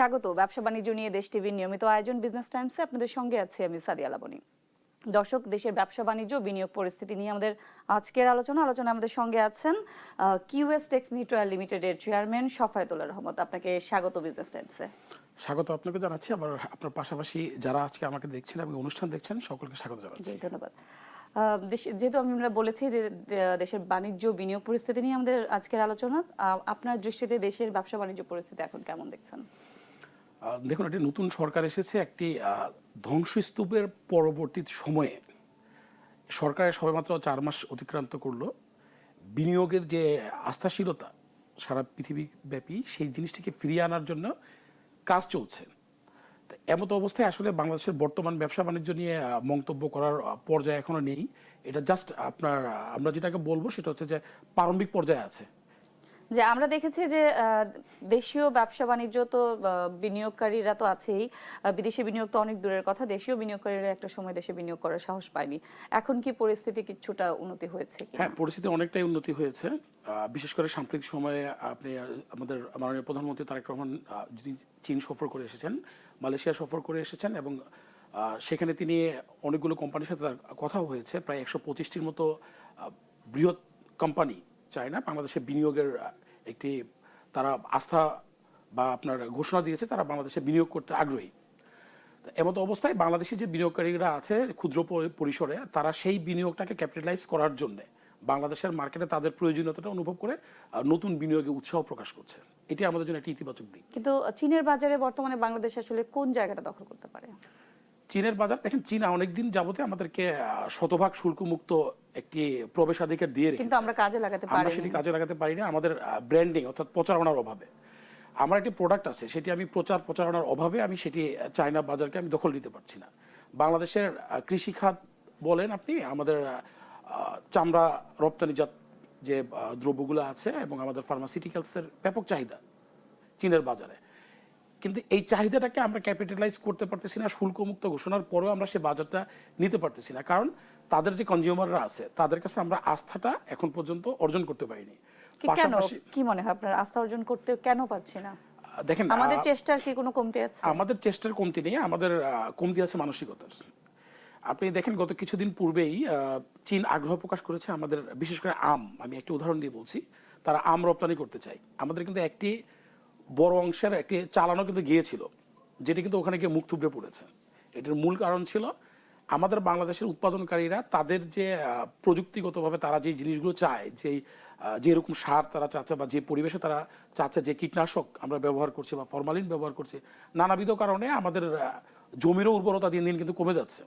স্বাগত ব্যবসা বাণিজ্য নিয়ে দেশ টিভির নিয়মিত আয়োজন বিজনেস টাইমসে আপনাদের সঙ্গে আছি আমি সাদিয়া লাবনী। দর্শক, দেশের ব্যবসা বাণিজ্য বিনিয়োগ পরিস্থিতি নিয়ে আমাদের আজকের আলোচনা আমাদের সঙ্গে আছেন কিউএস টেক্স নিউট্রাল লিমিটেডের চেয়ারম্যান শফায়েতুল রহমত। আপনাকে স্বাগত বিজনেস টাইমসে। স্বাগত আপনাকে জানাচ্ছি, আবার আপনার পাশাপাশি যারা আজকে আমাকে দেখছেন এবং অনুষ্ঠান দেখছেন সকলকে স্বাগত জানাচ্ছি। ধন্যবাদ। যেহেতু আমরা বলেছি যে দেশের বাণিজ্য বিনিয়োগ পরিস্থিতি নিয়ে আমাদের আজকের আলোচনা, আপনার দৃষ্টিতে দেশের ব্যবসা বাণিজ্য পরিস্থিতি এখন কেমন দেখছেন? দেখুন, একটি নতুন সরকার এসেছে, একটি ধ্বংসস্তূপের পরবর্তী সময়ে সরকারের সবেমাত্র 4 মাস অতিক্রান্ত করলো। বিনিয়োগের যে আস্থাশীলতা সারা পৃথিবীব্যাপী, সেই জিনিসটিকে ফিরিয়ে আনার জন্য কাজ চলছে। এমত অবস্থায় আসলে বাংলাদেশের বর্তমান ব্যবসা বাণিজ্য নিয়ে মন্তব্য করার পর্যায়ে এখনো নেই। এটা জাস্ট আমরা যেটাকে বলবো সেটা হচ্ছে যে প্রারম্ভিক পর্যায়ে আছে। যে আমরা দেখেছি যে দেশীয় ব্যবসা বাণিজ্য তো বিনিয়োগকারীরা তো আছেই, বিদেশি বিনিয়োগ তো অনেক দূরের কথা, দেশীয় বিনিয়োগকারীরা একটা সময় দেশে বিনিয়োগ করার সাহস পায়নি। এখন কি পরিস্থিতি কিছুটা উন্নতি হয়েছে? হ্যাঁ, পরিস্থিতি অনেকটাই উন্নতি হয়েছে। বিশেষ করে সাম্প্রতিক সময়ে আপনি আমাদের মাননীয় প্রধানমন্ত্রী তারেক রহমান চীন সফর করে এসেছেন, মালয়েশিয়া সফর করে এসেছেন এবং সেখানে তিনি অনেকগুলো কোম্পানির সাথে তার কথাও হয়েছে। প্রায় 125টির মতো বৃহৎ কোম্পানি চায়না বাংলাদেশে বিনিয়োগের একটি তারা আস্থা বা আপনার ঘোষণা দিয়েছে, তারা বাংলাদেশে বিনিয়োগ করতে আগ্রহী। এমতো অবস্থায় বাংলাদেশি যে বিনিয়োগকারীরা আছে ক্ষুদ্র পরিসরে, তারা সেই বিনিয়োগটাকে ক্যাপিটালাইজ করার জন্য বাংলাদেশের মার্কেটে তাদের প্রয়োজনীয়তাটা অনুভব করে নতুন বিনিয়োগে উৎসাহ প্রকাশ করছে। এটি আমাদের জন্য একটি ইতিবাচক দিক। কিন্তু চীনের বাজারে বর্তমানে বাংলাদেশ আসলে কোন জায়গাটা দখল করতে পারে? চীনের বাজার দেখেন, চীন অনেকদিন যাবতে আমাদেরকে শতভাগ শুল্কমুক্ত একটি প্রবেশাধিকার দিয়ে রেখেছে, কিন্তু আমরা সেটি কাজে লাগাতে পারি না। আমাদের ব্র্যান্ডিং অর্থাৎ প্রচারণার অভাবে। আমার একটি প্রোডাক্ট আছে, সেটি আমি প্রচারণার অভাবে আমি সেটি চায়না বাজারকে আমি দখল দিতে পারছি না। বাংলাদেশের কৃষি খাত বলেন আপনি, আমাদের চামড়া রপ্তানিজাত যে দ্রব্যগুলো আছে এবং আমাদের ফার্মাসিউটিক্যালসের ব্যাপক চাহিদা চীনের বাজারে, কিন্তু এই চাহিদাটাকে আমরা ক্যাপিটালাইজ করতে পারতেছি না। শুল্কমুক্ত ঘোষণার পরেও আমরা সেই বাজারটা নিতে পারতেছি না, কারণ তাদের যে কনজিউমাররা আছে তাদের কাছে আমরা আস্থাটা এখন পর্যন্ত অর্জন করতে পারিনি। কেন, কি মনে হয় আপনার আস্থা অর্জন করতে কেন পারছি না? দেখেন, আমাদের চেষ্টার কি কোনো কমতি আছে? আমাদের চেষ্টার কমতি নেই, আমাদের কমতি আছে মানসিকতার। আপনি দেখেন, গত কিছুদিন পূর্বেই চীন আগ্রহ প্রকাশ করেছে আমাদের, বিশেষ করে আমি একটি উদাহরণ দিয়ে বলছি, তারা আম রপ্তানি করতে চায়। আমাদের কিন্তু একটি বড় অংশের একটি চালানো কিন্তু গিয়েছিল, যেটি কিন্তু ওখানে গিয়ে মুখ থুবড়ে পড়েছে। এটার মূল কারণ ছিল আমাদের বাংলাদেশের উৎপাদনকারীরা তাদের যে প্রযুক্তিগতভাবে তারা যে জিনিসগুলো চায়, যে এরকম সার তারা চাচ্ছে বা যে পরিবেশে তারা চাচ্ছে, যে কীটনাশক আমরা ব্যবহার করছি বা ফরমালিন ব্যবহার করছি, নানাবিধ কারণে আমাদের জমিরও উর্বরতা দিন দিন কিন্তু কমে যাচ্ছে।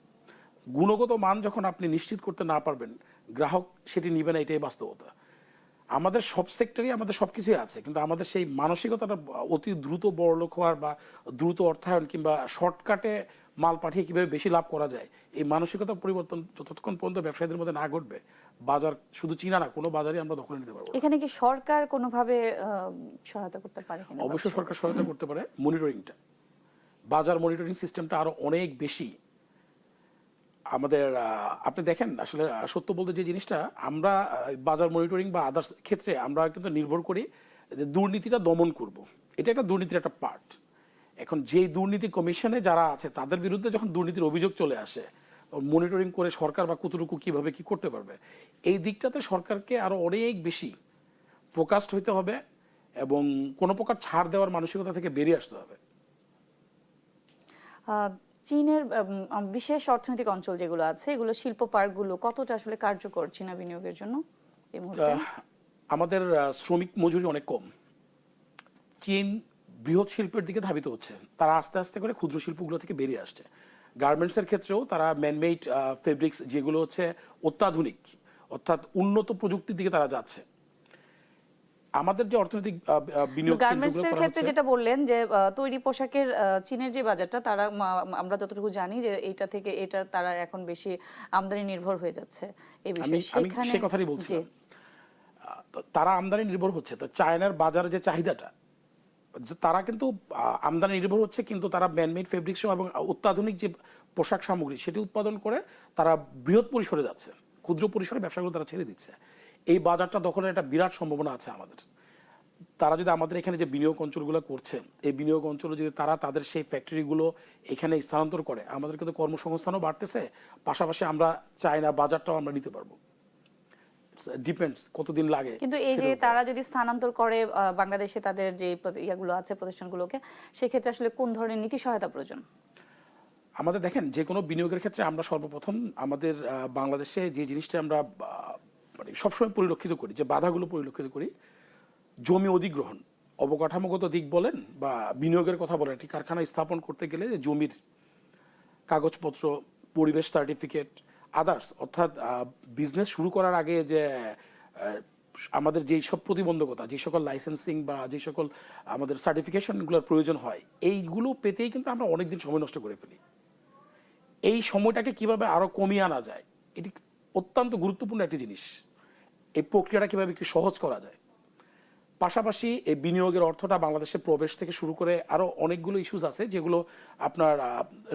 গুণগত মান যখন আপনি নিশ্চিত করতে না পারবেন, গ্রাহক সেটি নিবে না, এটাই বাস্তবতা। আমাদের সব সেক্টরেই আমাদের সব কিছুই আছে, কিন্তু আমাদের সেই মানসিকতাটা অতি দ্রুত বড়লোক হওয়ার বা দ্রুত অর্থায়ন কিংবা শর্টকাটে মাল পাঠিয়ে কীভাবে বেশি লাভ করা যায়, এই মানসিকতার পরিবর্তন যতক্ষণ পর্যন্ত ব্যবসায়ীদের মধ্যে না ঘটবে, বাজার শুধু চীনা না, কোনো বাজারই আমরা দখলে নিতে পারবো। এখানে কি সরকার কোনোভাবে সহায়তা করতে পারে? অবশ্যই সরকার সহায়তা করতে পারে। মনিটরিংটা, বাজার মনিটরিং সিস্টেমটা আরো অনেক বেশি আমাদের। আপনি দেখেন, আসলে সত্য বলতে যে জিনিসটা আমরা বাজার মনিটরিং বা আদার্স ক্ষেত্রে আমরা কিন্তু নির্ভর করি যে দুর্নীতিটা দমন করব, এটা একটা দুর্নীতির একটা পার্ট। এখন যেই দুর্নীতি কমিশনে যারা আছে তাদের বিরুদ্ধে যখন দুর্নীতির অভিযোগ চলে আসে, মনিটরিং করে সরকার বা কতটুকু কিভাবে কি করতে পারবে, এই দিকটাতে সরকারকে আরো অনেক বেশি ফোকাসড হইতে হবে এবং কোনো প্রকার ছাড় দেওয়ার মানসিকতা থেকে বেরিয়ে আসতে হবে। চীনের বিশেষ অর্থনৈতিক অঞ্চল যেগুলো আছে, এগুলো শিল্প পার্কগুলো কতটা আসলে কার্যকর চীনা বিনিয়োগের জন্য এই মুহূর্তে? আমাদের শ্রমিক মজুরি অনেক কম। চীন বৃহৎ শিল্পের দিকে ধাবিত হচ্ছে, তারা আস্তে আস্তে করে ক্ষুদ্র শিল্পগুলো থেকে বেরিয়ে আসছে। গার্মেন্টসের ক্ষেত্রেও তারা ম্যানমেড ফেব্রিক্স, যেগুলো হচ্ছে অত্যাধুনিক অর্থাৎ উন্নত প্রযুক্তির দিকে তারা যাচ্ছে। আমাদের যে অর্থনৈতিক বিনিয়োগ, গার্মেন্টসের ক্ষেত্রে যেটা বললেন যে তৈরি পোশাকের চীনের যে বাজারটা, তারা আমরা যতটুকু জানি যে এইটা থেকে এটা তারা এখন বেশি আমদানি নির্ভর হয়ে যাচ্ছে। এই বিষয়ে সেখানে সে কথাই বলছি, তারা আমদানি নির্ভর হচ্ছে। তো চায়নার বাজারে যে চাহিদাটা, তারা কিন্তু আমদানি নির্ভর হচ্ছে, কিন্তু তারা ম্যানমেড ফেব্রিক্স এবং অত্যাধুনিক যে পোশাক সামগ্রী সেটি উৎপাদন করে তারা বৃহৎ পরিসরে যাচ্ছে, ক্ষুদ্র পরিসরে ব্যবসাগুলো তারা ছেড়ে দিচ্ছে। এই বাজারটা দখলের একটা বিরাট সম্ভাবনা আছে আমাদের। তারা যদি আমাদের এখানে যে বিনিয়োগ অঞ্চলগুলো করছে, এই বিনিয়োগ অঞ্চলে যদি তারা তাদের সেই ফ্যাক্টরিগুলো এখানে স্থানান্তর করে, আমাদের কিন্তু কর্মসংস্থানও বাড়তেছে, পাশাপাশি আমরা চাইনা বাজারটাও আমরা নিতে পারবো। ডিপেন্ডস কতদিন লাগে। কিন্তু এই যে তারা যদি স্থানান্তর করে বাংলাদেশে তাদের যে ইয়াগুলো আছে প্রতিষ্ঠানগুলোকে, সেক্ষেত্রে আসলে কোন ধরনের নীতি সহায়তা প্রয়োজন? আমাদের দেখেন, যে কোনো বিনিয়োগের ক্ষেত্রে আমরা সর্বপ্রথম আমাদের বাংলাদেশে যে জিনিসটা আমরা মানে সবসময় পরিলক্ষিত করি, যে বাধাগুলো পরিলক্ষিত করি, জমি অধিগ্রহণ, অবকাঠামোগত দিক বলেন বা বিনিয়োগের কথা বলেন, একটি কারখানা স্থাপন করতে গেলে যে জমির কাগজপত্র, পরিবেশ সার্টিফিকেট, আদার্স, অর্থাৎ বিজনেস শুরু করার আগে যে আমাদের যেই সব প্রতিবন্ধকতা, যে সকল লাইসেন্সিং বা যে সকল আমাদের সার্টিফিকেশনগুলোর প্রয়োজন হয়, এইগুলো পেতেই কিন্তু আমরা অনেকদিন সময় নষ্ট করে ফেলি। এই সময়টাকে কিভাবে আরো কমিয়ে আনা যায়, এটি অত্যন্ত গুরুত্বপূর্ণ একটি জিনিস। এই প্রক্রিয়াটা কিভাবে একটু সহজ করা যায়। পাশাপাশি এই বিনিয়োগের অর্থটা বাংলাদেশে প্রবেশ থেকে শুরু করে আরো অনেকগুলো ইস্যুস আছে, যেগুলো আপনার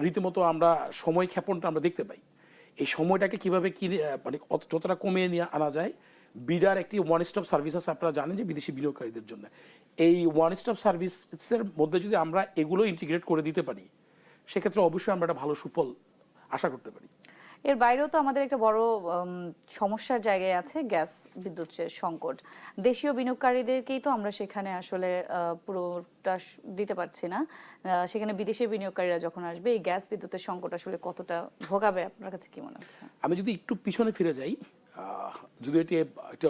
রীতিমতো আমরা সময় ক্ষেপণটা আমরা দেখতে পাই। এই সময়টাকে কিভাবে কি মানে যতটা কমিয়ে নিয়ে আনা যায়। বিডার একটি ওয়ান স্টপ সার্ভিস আছে, আপনারা জানেন, যে বিদেশি বিনিয়োগকারীদের জন্য। এই ওয়ান স্টপ সার্ভিসের মধ্যে যদি আমরা এগুলো ইন্টিগ্রেট করে দিতে পারি, সেক্ষেত্রে অবশ্যই আমরা একটা ভালো সুফল আশা করতে পারি। এর বাইরেও তো আমাদের একটা বড় সমস্যার জায়গায় আছে গ্যাস বিদ্যুতের সংকট। দেশীয় বিনিয়োগকারীদেরকেই তো আমরা সেখানে আসলে পুরোটা দিতে পারছি না। সেখানে বিদেশি বিনিয়োগকারীরা যখন আসবে, এই গ্যাস বিদ্যুতের সংকট আসলে কতটা ভোগাবে, আপনার কাছে কি মনে হচ্ছে? আমি যদি একটু পিছনে ফিরে যাই, যদি এটি একটা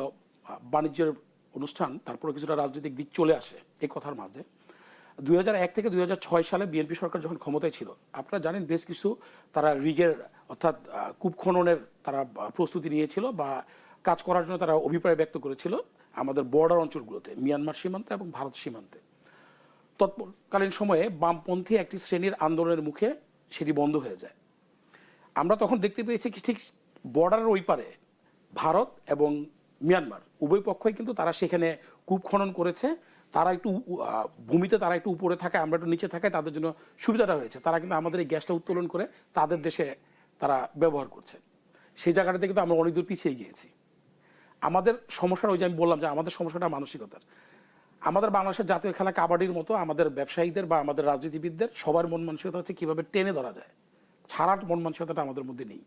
বাণিজ্যের অনুষ্ঠান, তারপরে কিছুটা রাজনৈতিক দিক চলে আসে এই কথার মাঝে। 2001 থেকে 2006 সালে বিএনপি সরকার যখন ক্ষমতায় ছিল, আপনারা জানেন বেশ কিছু তারা রিগের অর্থাৎ কূপ খননের তারা প্রস্তুতি নিয়েছিল বা কাজ করার জন্য তারা অভিপ্রায় ব্যক্ত করেছিল আমাদের বর্ডার অঞ্চলগুলোতে, মিয়ানমার সীমান্তে এবং ভারত সীমান্তে। তৎকালীন সময়ে বামপন্থী একটি শ্রেণীর আন্দোলনের মুখে সেটি বন্ধ হয়ে যায়। আমরা তখন দেখতে পেয়েছি কি, ঠিক বর্ডারের ওই পারে ভারত এবং মিয়ানমার উভয় পক্ষই কিন্তু তারা সেখানে কূপ খনন করেছে। তারা একটু ভূমিতে তারা একটু উপরে থাকে, আমরা একটু নিচে থাকায় তাদের জন্য সুবিধাটা হয়েছে। তারা কিন্তু আমাদের এই গ্যাসটা উত্তোলন করে তাদের দেশে তারা ব্যবহার করছে। সেই জায়গাটাতে কিন্তু আমরা অনেক দূর পিছিয়ে গিয়েছি। আমাদের সমস্যাটা, ওই যে আমি বললাম যে আমাদের সমস্যাটা মানসিকতার। আমাদের বাংলাদেশের জাতীয় খেলা কাবাডির মতো আমাদের ব্যবসায়ীদের বা আমাদের রাজনীতিবিদদের সবার মন মানসিকতা হচ্ছে কীভাবে টেনে ধরা যায়, ছাড়ার মন মানসিকতাটা আমাদের মধ্যে নেই।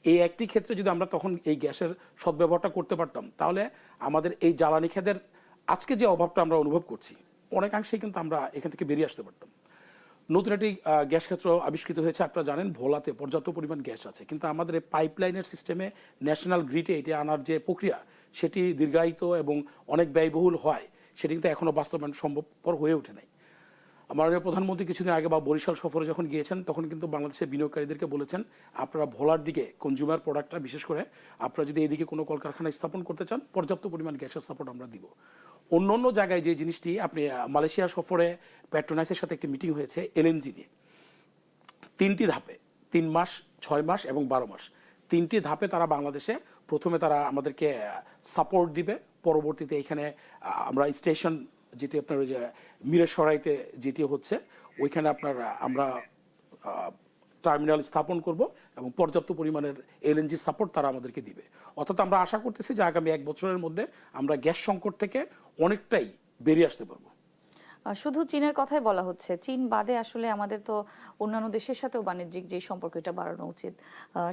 এই একটি ক্ষেত্রে যদি আমরা তখন এই গ্যাসের সদ্ব্যবহারটা করতে পারতাম, তাহলে আমাদের এই জ্বালানি খেতের আজকে যে অভাবটা আমরা অনুভব করছি, অনেকাংশেই কিন্তু আমরা এখান থেকে বেরিয়ে আসতে পারতাম। নতুন একটি গ্যাস ক্ষেত্র আবিষ্কৃত হয়েছে, আপনারা জানেন, ভোলাতে পর্যাপ্ত পরিমাণ গ্যাস আছে, কিন্তু আমাদের এই পাইপলাইনের সিস্টেমে ন্যাশনাল গ্রিডে এটি আনার যে প্রক্রিয়া, সেটি দীর্ঘায়িত এবং অনেক ব্যয়বহুল হয়, সেটি কিন্তু এখনও বাস্তবায়ন সম্ভবপর হয়ে ওঠে নাই। মাননীয় প্রধানমন্ত্রী কিছুদিন আগে বা বরিশাল সফরে যখন গিয়েছেন, তখন কিন্তু বাংলাদেশের বিনিয়োগকারীদেরকে বলেছেন, আপনারা ভোলার দিকে কনজিউমার প্রোডাক্টটা বিশেষ করে আপনারা যদি এদিকে কোনো কলকারখানা স্থাপন করতে চান, পর্যাপ্ত পরিমাণ গ্যাসের সাপোর্ট আমরা দিব। অন্য অন্য জায়গায় যে জিনিসটি, আপনি মালয়েশিয়া সফরে পেট্রোনাসের সাথে একটি মিটিং হয়েছে এলএনজি নিয়ে, 3টি ধাপে, 3 মাস, 6 মাস এবং 12 মাস, 3টি ধাপে তারা বাংলাদেশে প্রথমে তারা আমাদেরকে সাপোর্ট দিবে। পরবর্তীতে এখানে আমরা স্টেশন, যেটি আপনার ওই যে মিরেশরাইতে যেটি হচ্ছে, ওইখানে আপনার আমরা টার্মিনাল স্থাপন করব এবং পর্যাপ্ত পরিমাণের এলএনজি সাপোর্ট তারা আমাদেরকে দিবে। অর্থাৎ আমরা আশা করতেছি যে আগামী 1 বছরের মধ্যে আমরা গ্যাস সংকট থেকে অনেকটাই বেরিয়ে আসতে পারবো। শুধু চীনের কথাই বলা হচ্ছে, চীন বাদে আসলে আমাদের তো অন্যান্য দেশের সাথেও বাণিজ্যিক যে সম্পর্কটা বাড়ানো উচিত।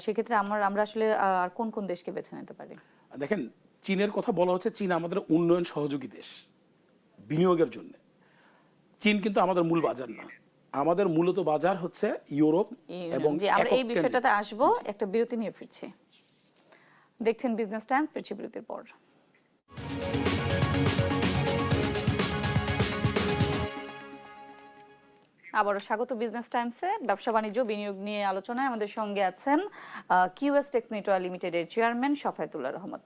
সেক্ষেত্রে আমরা আসলে আর কোন কোন দেশকে বেছে নিতে পারি? দেখেন, চীনের কথা বলা হচ্ছে, চীন আমাদের উন্নয়ন সহযোগী দেশ বিনিয়োগের জন্য। চীন কিন্তু আমাদের মূল বাজার না, আমাদের মূলত বাজার হচ্ছে ইউরোপ। এবং আমরা এই বিষয়টাতে আসবো, একটা বিরতি নিয়ে ফিরছি। দেখছেন বিজনেস টাইম, ফিরছি বিরতির পর। আবারও স্বাগত বিজনেস টাইমসে। ব্যবসা বাণিজ্য বিনিয়োগ নিয়ে আলোচনায় আমাদের সঙ্গে আছেন কিউএস টেকনিটোয়া লিমিটেডের চেয়ারম্যান শফায়েতুল্লাহ রহমত।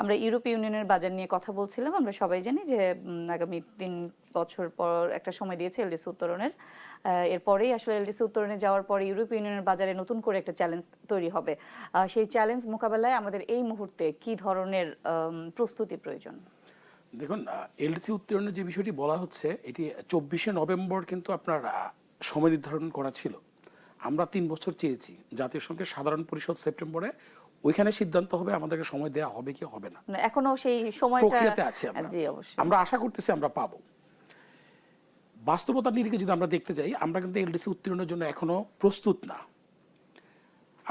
আমরা ইউরোপীয় ইউনিয়নের বাজার নিয়ে কথা বলছিলাম। আমরা সবাই জানি যে আগামী 3 বছর পর একটা সময় দিয়েছে এলডিসি উত্তরণের। এরপরেই আসলে এলডিসি উত্তরণে যাওয়ার পরে ইউরোপীয় ইউনিয়নের বাজারে নতুন করে একটা চ্যালেঞ্জ তৈরি হবে। সেই চ্যালেঞ্জ মোকাবেলায় আমাদের এই মুহূর্তে কি ধরনের প্রস্তুতি প্রয়োজন? দেখুন, এলডিসি উত্তরণের যে বিষয়টি বলা হচ্ছে, এটি 24শে নভেম্বর কিন্তু আপনার সময় নির্ধারণ করা ছিল। আমরা 3 বছর চেয়েছি। জাতীয় সংঘের সাধারণ পরিষদ সেপ্টেম্বরে ওইখানে সিদ্ধান্ত হবে, আমাদেরকে সময় দেওয়া হবে কি হবে না, মানে এখনো সেই সময়টা প্রক্রিয়াতে আছি আমরা। জি অবশ্যই। আমরা আশা করতেছি আমরা পাবো। বাস্তবতার নিরিখে যদি আমরা দেখতে যাই, আমরা কিন্তু এলডিসি উত্তীর্ণের জন্য এখনো প্রস্তুত না।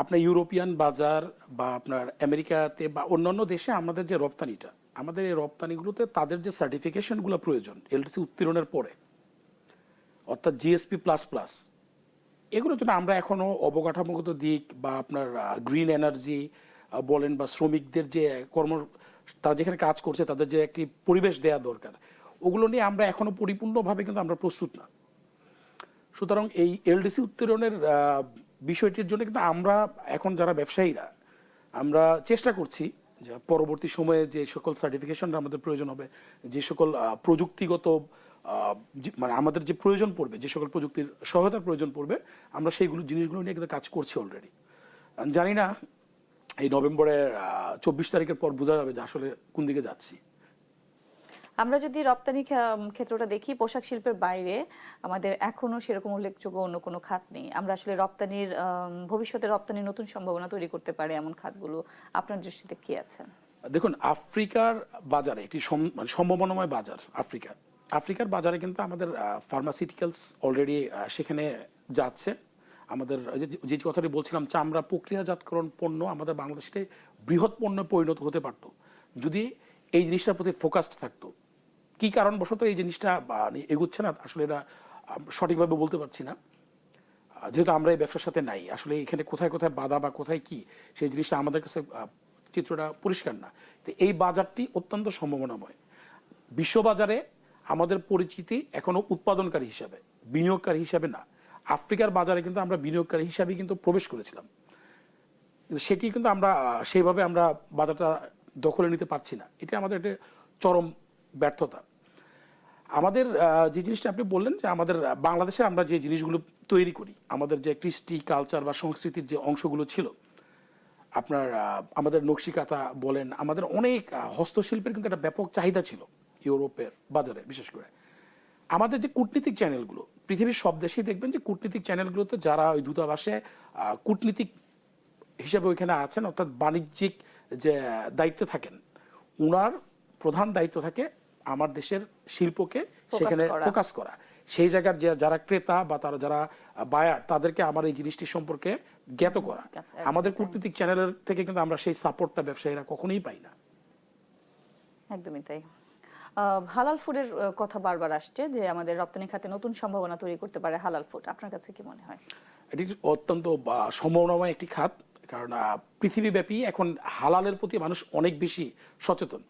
আপনার ইউরোপিয়ান বাজার বা আপনার আমেরিকাতে বা অন্যান্য দেশে আমাদের যে রপ্তানিটা, আমাদের এই রপ্তানিগুলোতে তাদের যে সার্টিফিকেশনগুলো প্রয়োজন এলডিসি উত্তীর্ণের পরে, অর্থাৎ জিএসপি প্লাস প্লাস, এগুলোর জন্য আমরা এখনো অবকাঠামোগত দিক বা আপনার গ্রিন এনার্জি বলেন বা শ্রমিকদের যে তারা যেখানে কাজ করছে তাদের যে একটি পরিবেশ দেওয়া দরকার, ওগুলো নিয়ে আমরা এখনো পরিপূর্ণভাবে কিন্তু আমরা প্রস্তুত না। সুতরাং এই এলডিসি উত্তরণের বিষয়টির জন্য কিন্তু আমরা এখন যারা ব্যবসায়ীরা আমরা চেষ্টা করছি যে পরবর্তী সময়ে যে সকল সার্টিফিকেশন আমাদের প্রয়োজন হবে, যে সকল প্রযুক্তিগত মানে আমাদের যে প্রয়োজন পড়বে, যে সকল প্রযুক্তির সহায়তার প্রয়োজন পড়বে, আমরা সেইগুলো জিনিসগুলো নিয়ে কিন্তু কাজ করছি অলরেডি। জানি না এই নভেম্বরের 24 তারিখের পর বোঝা যাবে যে আসলে কোন দিকে যাচ্ছি। আমরা যদি রপ্তানি ক্ষেত্রটা দেখি, পোশাক শিল্পের বাইরে আমাদের এখনো সেরকম উল্লেখযোগ্য অন্য কোনো খাত নেই। আমরা আসলে রপ্তানির ভবিষ্যতে রপ্তানির নতুন সম্ভাবনা তৈরি করতে পারে এমন খাতগুলো আপনার দৃষ্টিতে কি আছে? দেখুন, আফ্রিকার বাজারে একটি মানে সম্ভাবনাময় বাজার আফ্রিকার বাজারে কিন্তু আমাদের ফার্মাসিউটিক্যালস অলরেডি সেখানে যাচ্ছে। আমাদের যে কথাটি বলছিলাম, চামড়া প্রক্রিয়াজাতকরণ পণ্য আমাদের বাংলাদেশে বৃহৎ পণ্যে পরিণত হতে পারত যদি এই জিনিসটার প্রতি ফোকাসড থাকতো। কি কারণবশত এই জিনিসটা এগুচ্ছে না, আসলে এটা সঠিকভাবে বলতে পারছি না, যেহেতু আমরা এই ব্যবসার সাথে নাই। আসলে এখানে কোথায় কোথায় বাধা বা কোথায় কি, সেই জিনিসটা আমাদের কাছে চিত্রটা পরিষ্কার না। তো এই বাজারটি অত্যন্ত সম্ভাবনাময়। বিশ্ববাজারে আমাদের পরিচিতি এখনো উৎপাদনকারী হিসাবে, বিনিয়োগকারী হিসাবে না। আফ্রিকার বাজারে কিন্তু আমরা বিনিয়োগকারী হিসাবে কিন্তু প্রবেশ করেছিলাম, কিন্তু সেটি কিন্তু আমরা সেইভাবে আমরা বাজারটা দখলে নিতে পারছি না। এটা আমাদের একটা চরম ব্যর্থতা। আমাদের যে জিনিসটা আপনি বললেন যে আমাদের বাংলাদেশে আমরা যে জিনিসগুলো তৈরি করি, আমাদের যে কৃষ্টি কালচার বা সংস্কৃতির যে অংশগুলো ছিল, আপনার আমাদের নকশিকাঁথা বলেন, আমাদের অনেক হস্তশিল্পের কিন্তু একটা ব্যাপক চাহিদা ছিল ইউরোপের বাজারে। বিশেষ করে আমাদের যে কূটনীতিক চ্যানেলগুলো, পৃথিবীর সব দেশেই দেখবেন যে কূটনীতিক চ্যানেলগুলোতে যারা ওই দূতাবাসে কূটনীতিক হিসেবে ওইখানে আছেন, অর্থাৎ বাণিজ্যিক যে দায়িত্বে থাকেন, ওনার প্রধান দায়িত্ব থাকে আমার দেশের শিল্পকে সেখানে ফোকাস করা। সেই জায়গার যারা ক্রেতা বা তারা যারা বায়ার, তাদেরকে আমার এই জিনিসটি সম্পর্কে জ্ঞাত করা। আমাদের কূটনীতিক চ্যানেলের থেকে কিন্তু আমরা সেই সাপোর্টটা ব্যবসায়ীরা কখনোই পাই না। একদমই তাই। হালাল ফুডের কথা বারবার আসছে যে আমাদের রপ্তানি খাতে নতুন সম্ভাবনা তৈরি করতে পারে হালাল ফুড। আপনার কাছে কি মনে হয়? এটি অত্যন্ত সম্ভাবনাময় একটি খাত, কারণ পৃথিবীব্যাপী এখন হালালের প্রতি মানুষ অনেক বেশি সচেতন।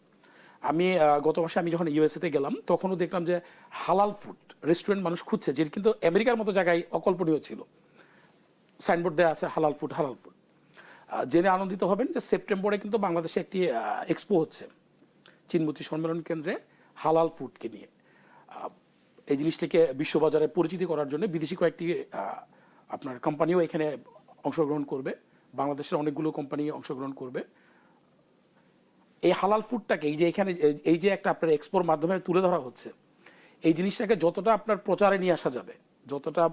আমি গত মাসে আমি যখন ইউএসএতে গেলাম, তখনও দেখলাম যে হালাল ফুড রেস্টুরেন্ট মানুষ খুঁজছে, যে কিন্তু আমেরিকার মতো জায়গায় অকল্পনীয় ছিল। সাইনবোর্ড দেওয়া আছে হালাল ফুড হালাল ফুড। জেনে আনন্দিত হবেন যে সেপ্টেম্বরে কিন্তু বাংলাদেশে একটি এক্সপো হচ্ছে চীনমৈত্রী সম্মেলন কেন্দ্রে হালাল ফুডকে নিয়ে। এই জিনিসটিকে বিশ্ববাজারে পরিচিতি করার জন্য বিদেশি কয়েকটি আপনার কোম্পানিও এখানে অংশগ্রহণ করবে, বাংলাদেশের অনেকগুলো কোম্পানি অংশগ্রহণ করবে। এই হালাল ফুডটাকে এই যে এখানে এই যে একটা আপনার এক্সপোর মাধ্যমে তুলে ধরা হচ্ছে, এই জিনিসটাকে যতটা আপনার প্রচারে নিয়ে আসা যাবে, যতটা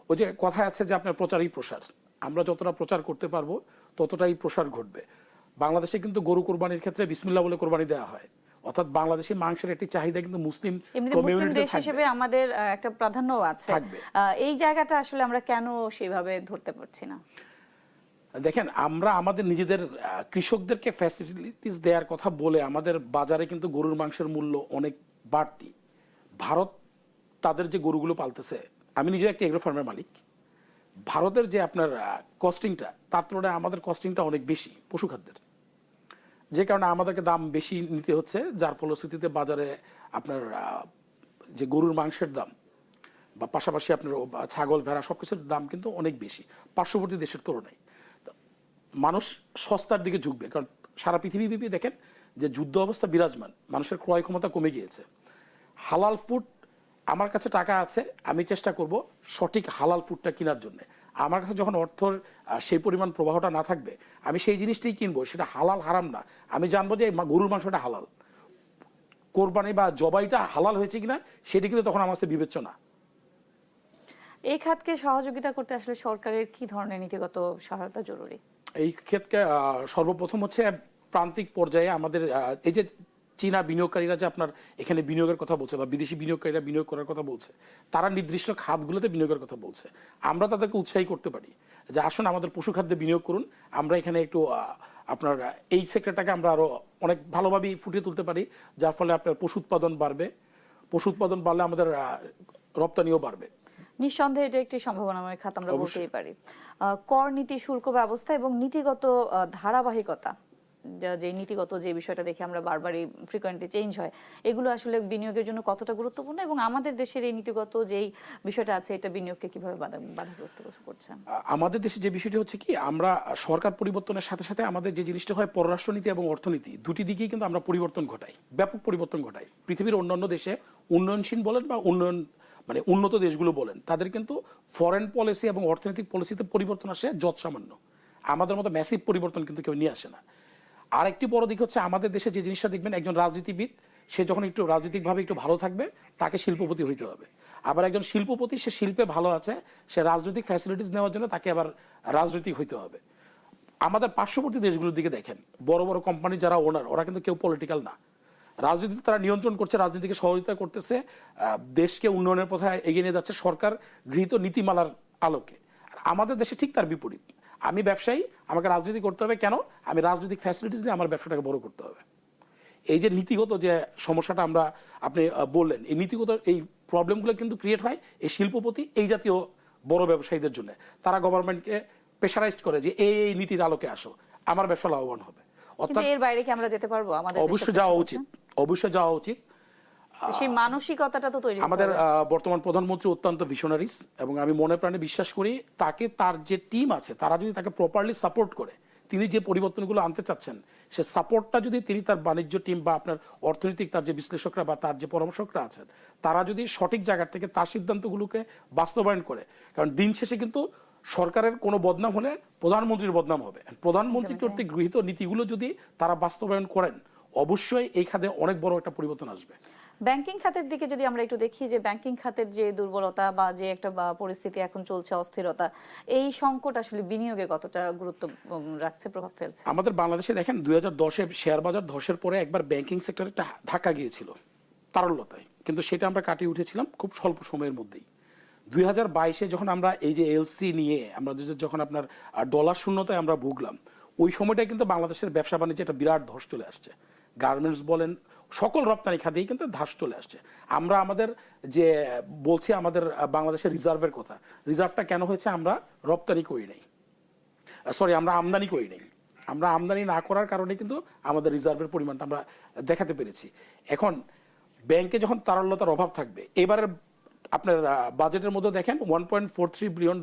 ওই যে কথা আছে যে আপনার প্রচারই প্রসার, আমরা যতটা প্রচার করতে পারবো ততটাই প্রসার ঘটবে। বাংলাদেশে কিন্তু গরু কোরবানির ক্ষেত্রে বিসমিল্লাহ বলে কোরবানি দেওয়া হয়, অর্থাৎ বাংলাদেশি মাংসের একটি চাহিদা কিন্তু মুসলিম দেশ হিসেবে আমাদের একটা প্রাধান্য আছে। এই জায়গাটা আসলে আমরা কেন সেইভাবে ধরতে পারছি না? দেখেন, আমরা আমাদের নিজেদের কৃষকদেরকে ফ্যাসিলিটিস দেওয়ার কথা বলে আমাদের বাজারে কিন্তু গরুর মাংসের মূল্য অনেক বাড়তি। ভারত তাদের যে গরুগুলো পালতেছে, আমি নিজে একটা এগ্রো ফার্মের মালিক, ভারতের যে আপনার কস্টিংটা, তার তুলনায় আমাদের কস্টিংটা অনেক বেশি পশুখাদ্যের, যে কারণে আমাদেরকে দাম বেশি নিতে হচ্ছে, যার ফলশ্রুতিতে বাজারে আপনার যে গরুর মাংসের দাম বা পাশাপাশি আপনার ছাগল ভেড়া সব কিছুর দাম কিন্তু অনেক বেশি পার্শ্ববর্তী দেশের তুলনায়। মানুষ সস্তার দিকে ঝুঁকবে, কারণ সারা পৃথিবীব্যাপী দেখেন যে যুদ্ধ অবস্থা বিরাজমান, মানুষের ক্রয় ক্ষমতা কমে গিয়েছে। হালাল ফুড, আমার কাছে টাকা আছে, আমি চেষ্টা করব সঠিক হালাল ফুডটা কেনার জন্য। আমার কাছে যখন অর্থর সেই পরিমাণ প্রবাহটা না থাকবে, আমি সেই জিনিসটাই কিনবো, সেটা হালাল হারাম না। আমি জানবো যে গরুর মাংসটা হালাল, কোরবানি বা জবাইটা হালাল হয়েছে কিনা, সেটি কিন্তু তখন আমার কাছে বিবেচনা। এই খাতকে সহযোগিতা করতে আসলে সরকারের কি ধরনের নীতিগত সহায়তা জরুরি? এই ক্ষেত্রে সর্বপ্রথম হচ্ছে প্রান্তিক পর্যায়ে আমাদের এই যে চীনা বিনিয়োগকারীরা যে আপনার এখানে বিনিয়োগের কথা বলছে বা বিদেশি বিনিয়োগকারীরা বিনিয়োগ করার কথা বলছে, তারা নির্দিষ্ট খাতগুলোতে বিনিয়োগের কথা বলছে। আমরা তাদেরকে উৎসাহী করতে পারি যে আসুন আমাদের পশু খাদ্যে বিনিয়োগ করুন, আমরা এখানে একটু আপনার এই সেক্টরটাকে আমরা আরো অনেক ভালোভাবেই ফুটিয়ে তুলতে পারি, যার ফলে আপনার পশু উৎপাদন বাড়বে। পশু উৎপাদন বাড়লে আমাদের রপ্তানিও বাড়বে। নিঃসন্দেহে এটা একটি সম্ভাবনাময় খাত আমরা বলতেই পারি। কর নীতি, শুল্ক ব্যবস্থা এবং নীতিগত ধারাবাহিকতা, যে নীতিগত যে বিষয়টা দেখে আমরা বারবারই ফ্রিকোয়েন্টলি চেঞ্জ হয়, এগুলো আসলে বিনিয়োগের জন্য কতটা গুরুত্বপূর্ণ এবং আমাদের দেশের এই নীতিগত যেই বিষয়টা আছে এটা বিনিয়োগকে কিভাবে বাধাগ্রস্ত করছে? আমাদের দেশে যে বিষয়টি হচ্ছে কি, আমরা সরকার পরিবর্তনের সাথে সাথে আমাদের যে জিনিসটা হয় পররাষ্ট্রনীতি এবং অর্থনীতি দুটি দিকেই কিন্তু আমরা পরিবর্তন ঘটাই, ব্যাপক পরিবর্তন ঘটাই। পৃথিবীর অন্যান্য দেশে উন্নয়নশীল বলেন বা উন্নত দেশগুলো বলেন, তাদের কিন্তু ফরেন পলিসি এবং অর্থনৈতিক পলিসিতে পরিবর্তন আসে যৎসামান্য। আমাদের মতো ম্যাসিভ পরিবর্তন কিন্তু কেউ নিয়ে আসে না। আরেকটি বড় দিক হচ্ছে আমাদের দেশে যে জিনিসটা দেখবেন, একজন রাজনীতিবিদ সে যখন একটু রাজনৈতিকভাবে একটু ভালো থাকবে তাকে শিল্পপতি হইতে হবে। আবার একজন শিল্পপতি সে শিল্পে ভালো আছে, সে রাজনৈতিক ফ্যাসিলিটিস নেওয়ার জন্য তাকে আবার রাজনৈতিক হইতে হবে। আমাদের পার্শ্ববর্তী দেশগুলোর দিকে দেখেন, বড় বড় কোম্পানি যারা ওনার, ওরা কিন্তু কেউ পলিটিক্যাল না। রাজনীতি তারা নিয়ন্ত্রণ করছে, রাজনীতিকে সহযোগিতা করতেছে, দেশকে উন্নয়নের পথে এগিয়ে নিয়ে যাচ্ছে সরকার গৃহীত নীতিমালার আলোকে। আর আমাদের দেশে ঠিক তার বিপরীত। আমি ব্যবসায়ী, আমাকে রাজনীতি করতে হবে কেন? আমি রাজনৈতিক ফ্যাসিলিটিস নিয়ে আমার ব্যবসাটাকে বড় করতে হবে। এই যে নীতিগত যে সমস্যাটা আপনি বললেন, এই নীতিগত এই প্রবলেমগুলো কিন্তু ক্রিয়েট হয় এই শিল্পপতি এই জাতীয় বড় ব্যবসায়ীদের জন্য। তারা গভর্নমেন্টকে প্রেশারাইজড করে যে এই নীতির আলোকে আসো, আমার ব্যবসা লাভবান হবে। কিন্তু এর বাইরে কি আমরা যেতে পারবো? আমাদের অবশ্যই যাওয়া উচিত, অবশ্যই যাওয়া উচিত। সেই মানসিকতাটা তো তৈরি আমাদের বর্তমান প্রধানমন্ত্রী অত্যন্ত ভিশনারিস এবং আমি মনে প্রাণে বিশ্বাস করি তাকে, তার যে টিম আছে তারা যদি তাকে প্রপারলি সাপোর্ট করে, তিনি যে পরিবর্তনগুলো আনতে চাচ্ছেন সে সাপোর্টটা যদি তিনি তার বাণিজ্য টিম বা আপনার অর্থনৈতিক তার যে বিশ্লেষকরা বা তার যে পরামর্শকরা আছেন তারা যদি সঠিক জায়গা থেকে তার সিদ্ধান্তগুলোকে বাস্তবায়ন করে, কারণ দিন শেষে কিন্তু সরকারের কোনো বদনাম হলে প্রধানমন্ত্রীর বদনাম হবে। প্রধানমন্ত্রী কর্তৃক গৃহীত নীতিগুলো যদি তারা বাস্তবায়ন করেন, অবশ্যই এই খাতে অনেক বড় একটা পরিবর্তন আসবে। ব্যাংকিং খাতের দিকে যদি আমরা একটু দেখি, যে ব্যাংকিং খাতের যে দুর্বলতা বা যে একটা পরিস্থিতি এখন চলছে, অস্থিরতা, এই সংকট আসলে বিনিয়োগে কতটা গুরুত্ব রাখছে, প্রভাব ফেলছে? আমাদের বাংলাদেশে দেখেন 2010-এ শেয়ার বাজার ধসের পরে একবার ব্যাংকিং সেক্টরে একটা ধাক্কা গিয়েছিল তারল্যতায়, কিন্তু সেটা আমরা কাটিয়ে উঠেছিলাম খুব স্বল্প সময়ের মধ্যেই। 2022-এ যখন আমরা এই যে এলসি নিয়ে আমরা যখন আপনার ডলার শূন্যতায় আমরা ভুগলাম, ওই সময়টায় কিন্তু বাংলাদেশের ব্যবসা বাণিজ্যে একটা বিরাট ধস চলে আসছে। গার্মেন্টস বলেন, সকল রপ্তানি খাতেই কিন্তু ধাস চলে আসছে। আমরা আমাদের যে বলছি আমাদের বাংলাদেশের রিজার্ভের কথা, রিজার্ভটা কেন হয়েছে? আমরা রপ্তানি করি নাই, সরি আমরা আমদানি করি নাই। আমরা আমদানি না করার কারণে কিন্তু আমাদের রিজার্ভের পরিমাণটা আমরা দেখাতে পেরেছি। এখন ব্যাংকে যখন তারল্যতার অভাব থাকবে, এবারের আপনার বাজেটের মধ্যে দেখেন $1.43 বিলিয়ন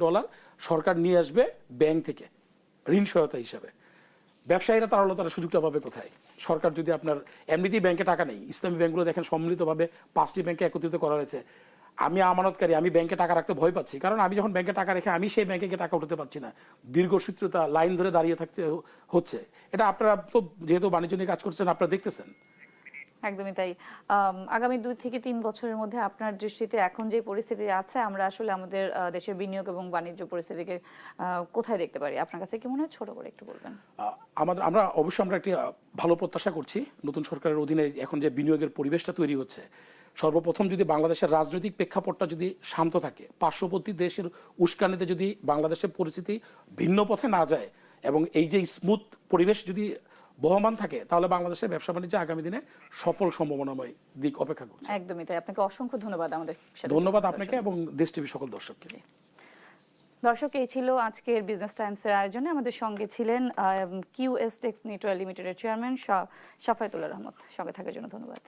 সরকার নিয়ে আসবে ব্যাংক থেকে ঋণ সহায়তা হিসাবে। ব্যবসায়ীরা তারল্যতার সুযোগটা পাবে কোথায়? সরকার যদি আপনার এমনিতেই ব্যাংকে টাকা নেই, ইসলামী ব্যাংকগুলো দেখেন সম্মিলিতভাবে 5টি ব্যাংকে একত্রিত করা হয়েছে। আমি আমানতকারী, আমি ব্যাংকে টাকা রাখতে ভয় পাচ্ছি, কারণ আমি যখন ব্যাংকে টাকা রেখে আমি সেই ব্যাংকে গিয়ে টাকা উঠাতে পারছি না, দীর্ঘসূত্রতা, লাইন ধরে দাঁড়িয়ে থাকতে হচ্ছে। এটা আপনারা তো যেহেতু বাণিজ্য নিয়ে কাজ করছেন আপনারা দেখতেছেন। একদমই তাই। আগামী 2 থেকে 3 বছরের মধ্যে আপনার দৃষ্টিতে এখন যে পরিস্থিতি আছে, আমরা আসলে আমাদের দেশের বিনিয়োগ এবং বাণিজ্য পরিস্থিতিকে কোথায় দেখতে পারি? আপনার কাছে কি মনে হয়, ছোট করে একটু বলবেন? আমরা অবশ্যই একটি ভালো প্রত্যাশা করছি নতুন সরকারের অধীনে এখন যে বিনিয়োগের পরিবেশটা তৈরি হচ্ছে। সর্বপ্রথম যদি বাংলাদেশের রাজনৈতিক প্রেক্ষাপটটা যদি শান্ত থাকে, পার্শ্ববর্তী দেশের উস্কানিতে যদি বাংলাদেশের পরিস্থিতি ভিন্ন পথে না যায় এবং এই যে স্মুথ পরিবেশ যদি বহমান থাকে, তাহলে বাংলাদেশের ব্যবসা বাণিজ্য আগামী দিনে সফল সম্ভাবনাময় দিক অপেক্ষা করছে। একদমই তাই। আপনাকে অসংখ্য ধন্যবাদ আমাদের সাথে। ধন্যবাদ আপনাকে এবং দেশ টিভি সকল দর্শককে। দর্শক, এই ছিল আজকের বিজনেস টাইমসের আয়োজনে। আমাদের সঙ্গে ছিলেন QS টেক্স নিউট্রাল লিমিটেডের চেয়ারম্যান সাফায়েতুল্লাহ রহমত। সঙ্গে থাকার জন্য ধন্যবাদ।